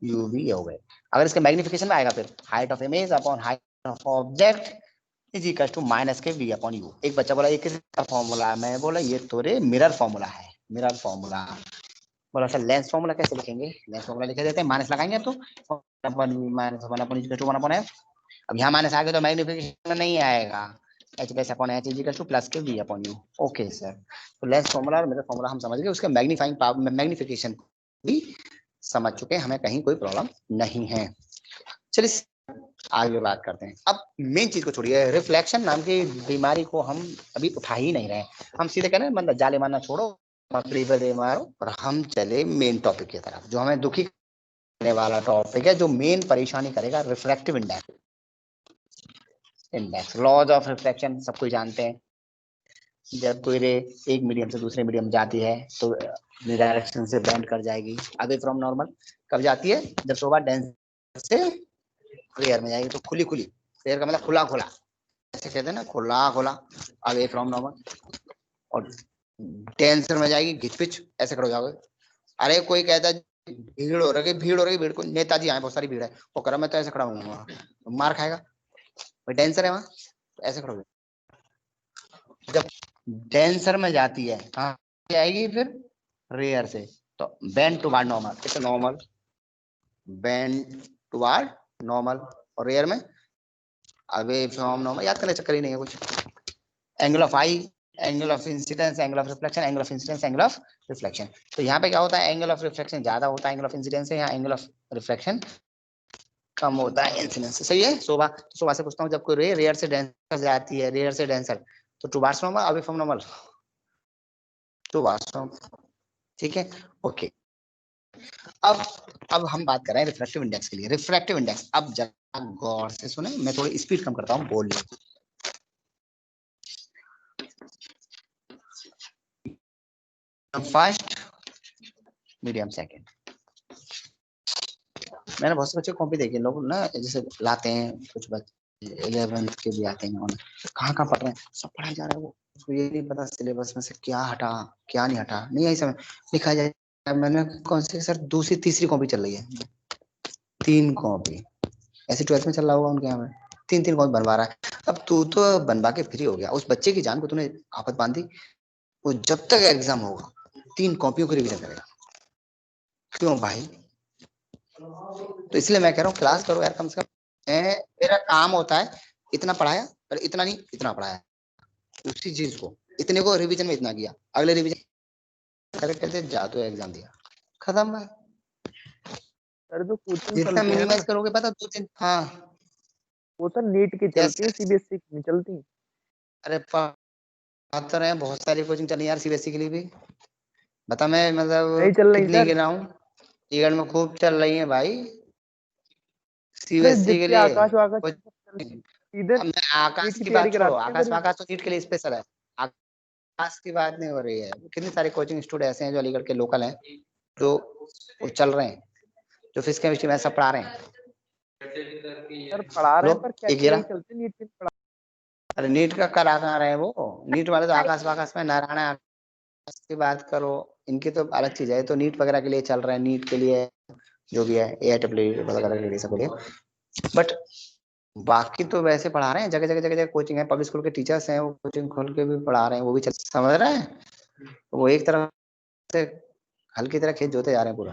U भी हो गए। अगर इसके मैग्निफिकेशन में आएगा, फिर height of image upon height of object is equal to -v/u। एक बच्चा बोला ये किसका फॉर्मूला है? मैं बोला ये तो रे मिरर फॉर्मूला है, मिरर फॉर्मूला। बोला सर लेंस फॉर्मूला कैसे लिखेंगे? लेंस फॉर्मूला लिखे देते हैं, माइनस लगाएंगे तो -1/f। अब यहाँ माइनस आ गया तो मैग्निफिकेशन में नहीं आएगा, h/h is equal to +v/u। Okay sir, तो लेंस फॉर्मूला और मिरर फॉर्मूला हम समझ गए, उसका मैग्नीफाइंग पावर, मैग्निफिकेशन भी समझ चुके हैं, हमें कहीं कोई प्रॉब्लम नहीं है। चलिए आगे बात करते हैं। अब मेन चीज को छोड़िए, रिफ्लेक्शन नाम की बीमारी को हम अभी उठा ही नहीं रहे। हम सीधे कह रहे हैं मतलब जाले मारना छोड़ो, मकड़ी पे दे मारो, और हम चले मेन टॉपिक की तरफ, जो हमें दुखी करने वाला टॉपिक है, जो मेन परेशानी करेगा, refractive index. Laws of reflection सब कोई जानते हैं। जब कोई रे एक मीडियम से दूसरे मीडियम जाती है तो डायरेक्शन से बेंड कर जाएगी अवे फ्रॉम नॉर्मल। कब जाती है? जब शोभा डेंस से रेयर में जाएगी, तो खुली खुली, रेयर का मतलब खुला खुला, ऐसे कहते हैं ना, खुला खुला, अवे फ्रॉम नॉर्मल। और डेंसर में जाएगी घिच पिच, ऐसे खड़े हो जाओगे। अरे कोई कहता है भीड़ हो रही है, भीड़ हो रही है, भीड़ को नेताजी आए, बहुत सारी भीड़ है, वो करा मैं तो ऐसे खड़ा हूँ, मार खाएगा। डेंसर है वहां, तो ऐसे खड़े हो। जब डेंसर में जाती है कहाँ जाएगी? फिर रेयर से, तो bend toward normal, it's normal, bend toward normal. और रेयर में अवे फ्रॉम नॉर्मल। याद करने चक्कर ही नहीं है कुछ। Angle of I, angle of incidence, angle of reflection, angle of incidence, angle of reflection. तो यहाँ पे क्या होता है? एंगल ऑफ रिफ्लेक्शन ज्यादा होता है एंगल ऑफ इंसिडेंस से, यहाँ एंगल ऑफ रिफ्लेक्शन कम होता है इंसिडेंस से। सही है। शोभा से पूछता हूँ, जब कोई रे रेयर से डेंसर जाती है, रेयर से डेंसर, तो towards normal, away from normal, towards normal. ठीक है, ओके। अब हम बात कर रहे हैं रिफ्रैक्टिव इंडेक्स के लिए। रिफ्रैक्टिव इंडेक्स, अब जरा गौर से सुने, मैं थोड़ी स्पीड कम करता हूँ बोलने। First, medium, second. मैंने बहुत से बच्चे कॉपी देखी, लोग ना जैसे लाते हैं, कुछ बच्चे 11th के भी आते हैं, कहाँ कहाँ पढ़ रहे हैं, सब पढ़ाया जा रहा है, वो उसको ये नहीं पता सिलेबस में से क्या हटा क्या नहीं हटा, नहीं यही समय लिखा जाए। मैंने कौन सी सर दूसरी तीसरी कॉपी चल रही है, 3 कॉपी ऐसे 12th में चल रहा होगा उनके यहाँ में, 3 कॉपी बनवा रहा है। अब तू तो बनवा के फ्री हो गया, उस बच्चे की जान को तूने आफत बांधी, वो जब तक एग्जाम होगा 3 कॉपियों को रिवीजन करेगा। क्यों भाई? तो इसलिए मैं कह रहा हूँ क्लास करो यार कम से कम। मेरा काम होता है इतना पढ़ाया पर इतना नहीं, इतना पढ़ाया उसी चीज को, इतने को रिवीजन में इतना किया, अगले रिवीजन करते जा तो एग्जाम दिया, खत्म है। सर जो कोचिंग जितना चलती है ना, मिनिमाइज करोगे पता 2-3। हाँ वो सर नीट की चलती है, यस। सीबीएसई की नहीं चलती। अरे पढ़ा तो रहे हैं, बहुत सारी कोचिंग चली यार सीबीएसई के लिए भी। बता मैं नहीं मतलब चल रही कितनी सर। गिना हूँ, चंडीगढ़ में खूब चल रही है भाई अरे सीबीएसई के जितने लिए। आकाश वाकाश कुछ सीधे अब मैं नीट आकाश की की तैयारी बात छोड़ो, कराते हैं आकाश फिर। वाकाश तो नीट के लिए स्पेशल है। आकाश की बात नहीं हो रही है, कितने सारे कोचिंग इंस्टीट्यूट ऐसे हैं जो अलीगढ़ के लोकल हैं जो वो चल रहे हैं, जो फिजिक्स केमिस्ट्री में सब पढ़ा रहे हैं। सर पढ़ा रहे लो हैं पर एक कैटेगरी गिरा। चलती है, नीट की नहीं पढ़ा। अरे नीट का करा कहाँ रहे हैं वो, नीट वाले तो आकाश वाकाश में नारायण आकाश की बात करो, इनकी तो अलग चीज है। तो नीट वगैरह के लिए चल रहे हैं, नीट के लिए जो भी है AIEEE वगैरह के लिए सब लिए। बट बाकी तो वैसे पढ़ा रहे हैं, जगह जगह जगह जगह कोचिंग है, पब्लिक स्कूल के टीचर्स हैं वो कोचिंग खोल के भी पढ़ा रहे हैं, वो भी समझ रहे हैं। वो एक तरह से हल की तरह खेत जोते जा रहे हैं पूरा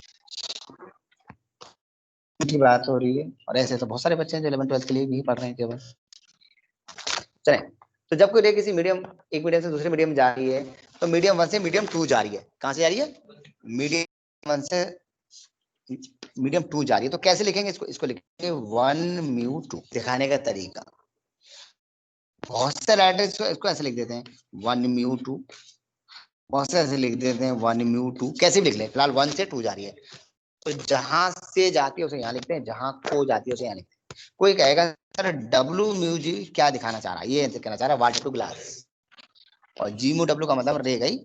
की बात हो रही है। और ऐसे तो बहुत सारे बच्चे हैं जो 11th 12th के लिए भी पढ़ रहे हैं केवल। चले, तो जब कोई किसी मीडियम, एक मीडियम से दूसरे मीडियम जा रही है तो मीडियम 1 से मीडियम 2 जा रही है। कहां से जा रही है? मीडियम 1 से मीडियम 2 जा रही है। तो कैसे लिखेंगे इसको? इसको लिखेंगे 1 म्यू 2। दिखाने का तरीका, बहुत से राइटर्स इसको ऐसे लिख देते हैं 1 म्यू 2, बहुत से ऐसे लिख देते हैं 1 म्यू 2। कैसे भी लिख लें, फिलहाल 1 से 2 जा रही है तो जहां से जाती है उसे यहाँ लिखते हैं, जहां को जाती है उसे यहाँ लिखते हैं। कोई कहेगा सर डब्ल्यू म्यू जी क्या दिखाना चाह रहा है, ये कहना चाह रहा है वाटर टू ग्लास, और जी म्यू डब्ल्यू का मतलब रह गई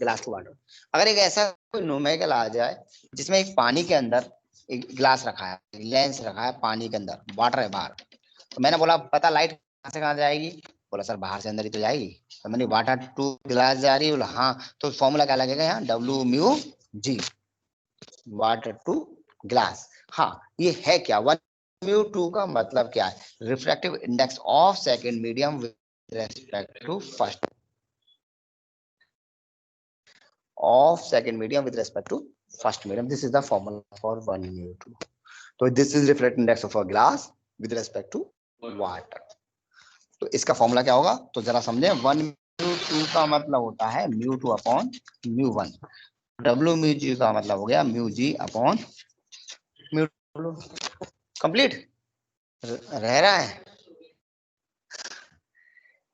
ग्लास टू वाटर। अगर एक ऐसा कोई न्यूमेरिकल आ जाए जिसमें एक पानी के अंदर एक गिलास रखा है, लेंस रखा है, पानी के अंदर वाटर है बाहर, तो मैंने बोला पता लाइट कहां से कहां जाएगी? बोला सर बाहर से अंदर ही तो जाएगी। तो मैंने वाटर टू गिलास जा रही है, बोला हाँ, तो फॉर्मूला क्या लगेगा यहाँ? W mu G, water to glass. हाँ ये है क्या? 1 म्यू 2 का मतलब क्या है? Refractive index of second medium with respect to first, of second medium with respect to first medium. This is the formula for 1 mu 2. So this is refractive index of a glass with respect to water. तो इसका फॉर्मूला क्या होगा तो जरा समझे। 1 म्यू 2 का मतलब होता है mu 2 upon mu 1। W mu G का मतलब हो गया mu G upon mu W. Complete रह रहा है।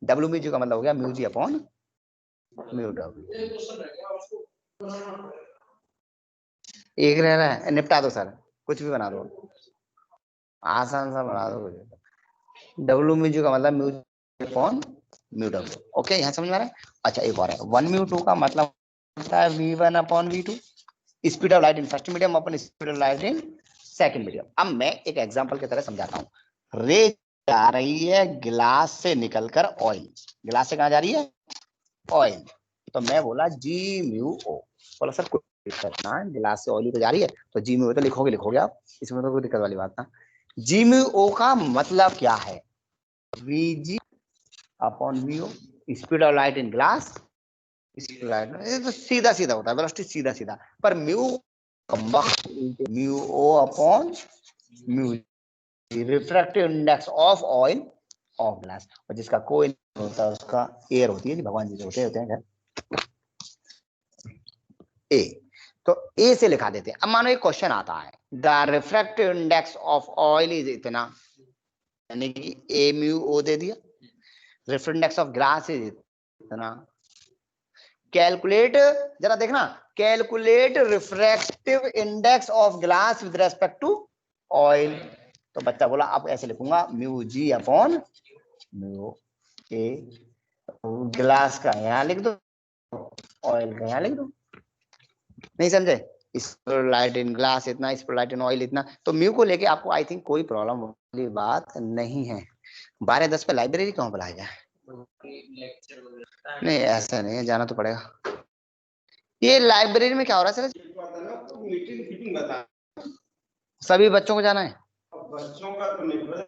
डब्ल्यू म्यू जी का मतलब हो गया mu G upon mu W. एक रह रहा है, निपटा दो सर, कुछ भी बना दो, आसान सा बना दो। डब्ल्यू म्यू का मतलब mu upon mu W. Okay यहाँ समझ में आ रहा है। अच्छा एक और है, 1 म्यू 2 का मतलब होता है v1 upon v2, speed of light in first medium upon speed of light in second medium. अब मैं एक एग्जांपल की तरह समझाता हूँ। रे जा रही है गिलास से निकलकर ऑयल, गिलास से कहाँ जा रही है? ऑयल। तो मैं बोला जी म्यू ओ, बोला सर कोई दिक्कत ना है, गिलास से ऑयल तो जा रही है तो जी म्यू तो लिखोगे आप, इसमें तो कोई दिक्कत वाली बात ना। जी म्यू ओ का मतलब क्या है? V G upon V O, speed of light in glass, speed light, ये तो सीधा सीधा होता है, वेलोसिटी सीधा सीधा। पर mu mu O upon mu refractive index of oil of glass, और जिसका कोई होता है उसका एयर होती है जी, भगवान जी होते हैं ए। तो ए से लिखा देते हैं। अब मानो एक क्वेश्चन आता है the refractive index of oil is इतना, यानी कि ए म्यू ओ दे दिया, refractive index of glass is इतना। कैलकुलेट, जरा देखना, calculate refractive index of glass with respect to oil. तो बच्चा बोला अब ऐसे लिखूंगा mu G upon mu A, glass का यहां लिख दो, ऑयल का यहां लिख दो। नहीं समझे? स्पोलाइट इन ग्लास इतना, स्पोलाइट इन ऑयल इतना। तो म्यू को लेके आपको आई थिंक कोई प्रॉब्लम वाली बात नहीं है। 12:10 पे लाइब्रेरी कहाँ बुलाया जाए? नहीं ऐसा नहीं है, जाना तो पड़ेगा। ये लाइब्रेरी में क्या हो रहा है सर? सभी बच्चों को जाना है? बच्चों का तो नहीं,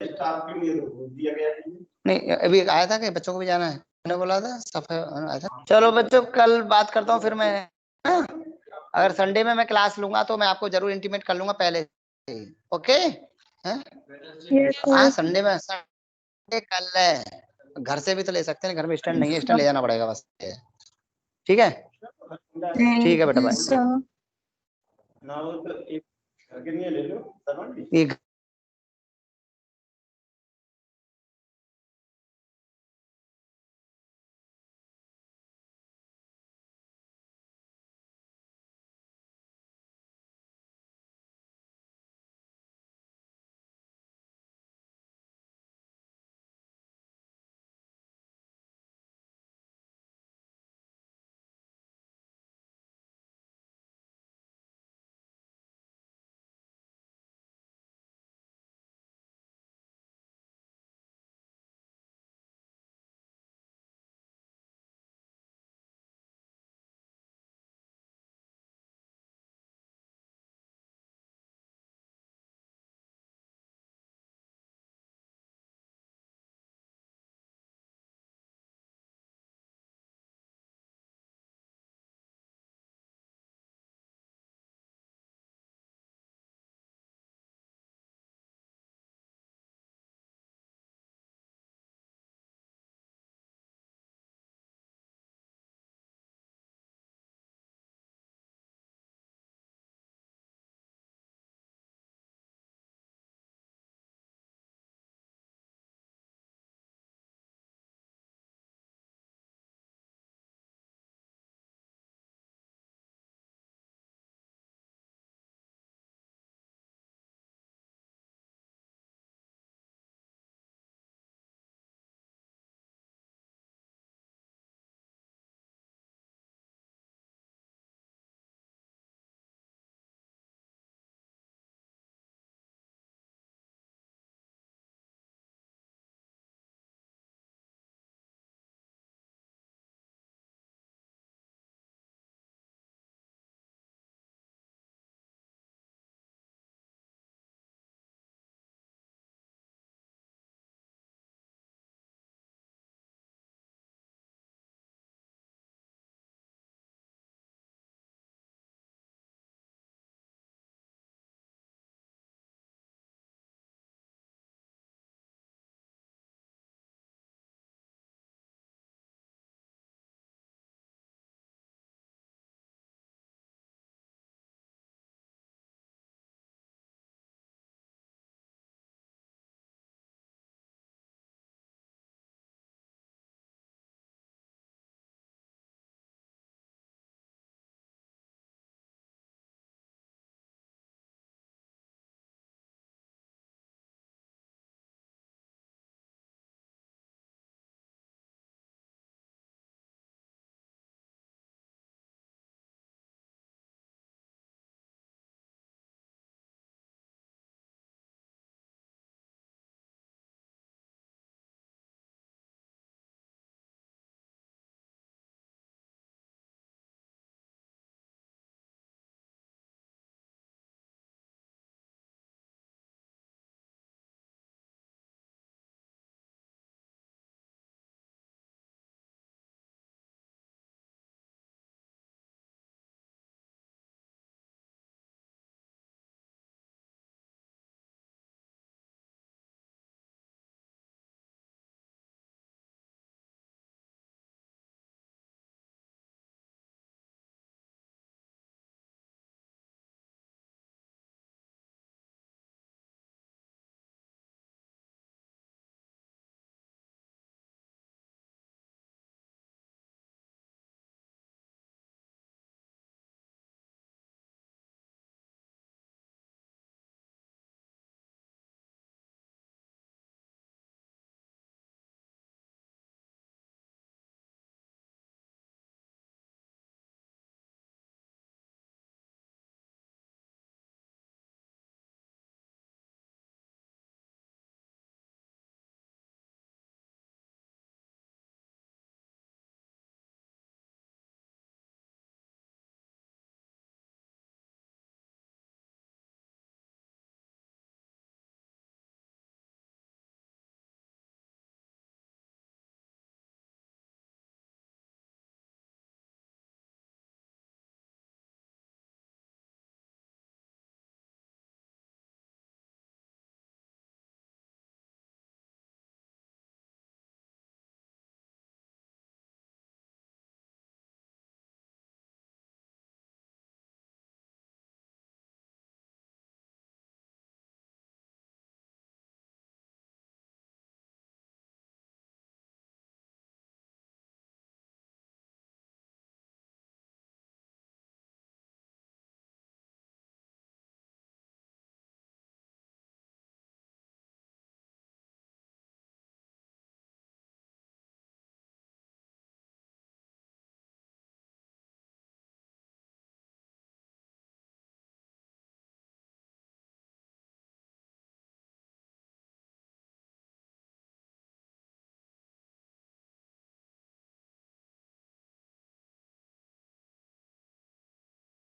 स्टाफ के लिए दिया गया है। नहीं अभी आया था कि बच्चों को भी जाना है, मैंने बोला था सफाई आया था। चलो बच्चों कल बात करता हूँ फिर मैं। अगर संडे में मैं क्लास लूंगा तो मैं आपको जरूर इंटीमेट कर लूंगा पहले से। ओके हाँ संडे में संडे कर ले, घर से भी तो ले सकते हैं, घर में स्टैंड नहीं है, स्टैंड ले जाना पड़ेगा बस। ठीक है ठीक है बेटा बाय। एक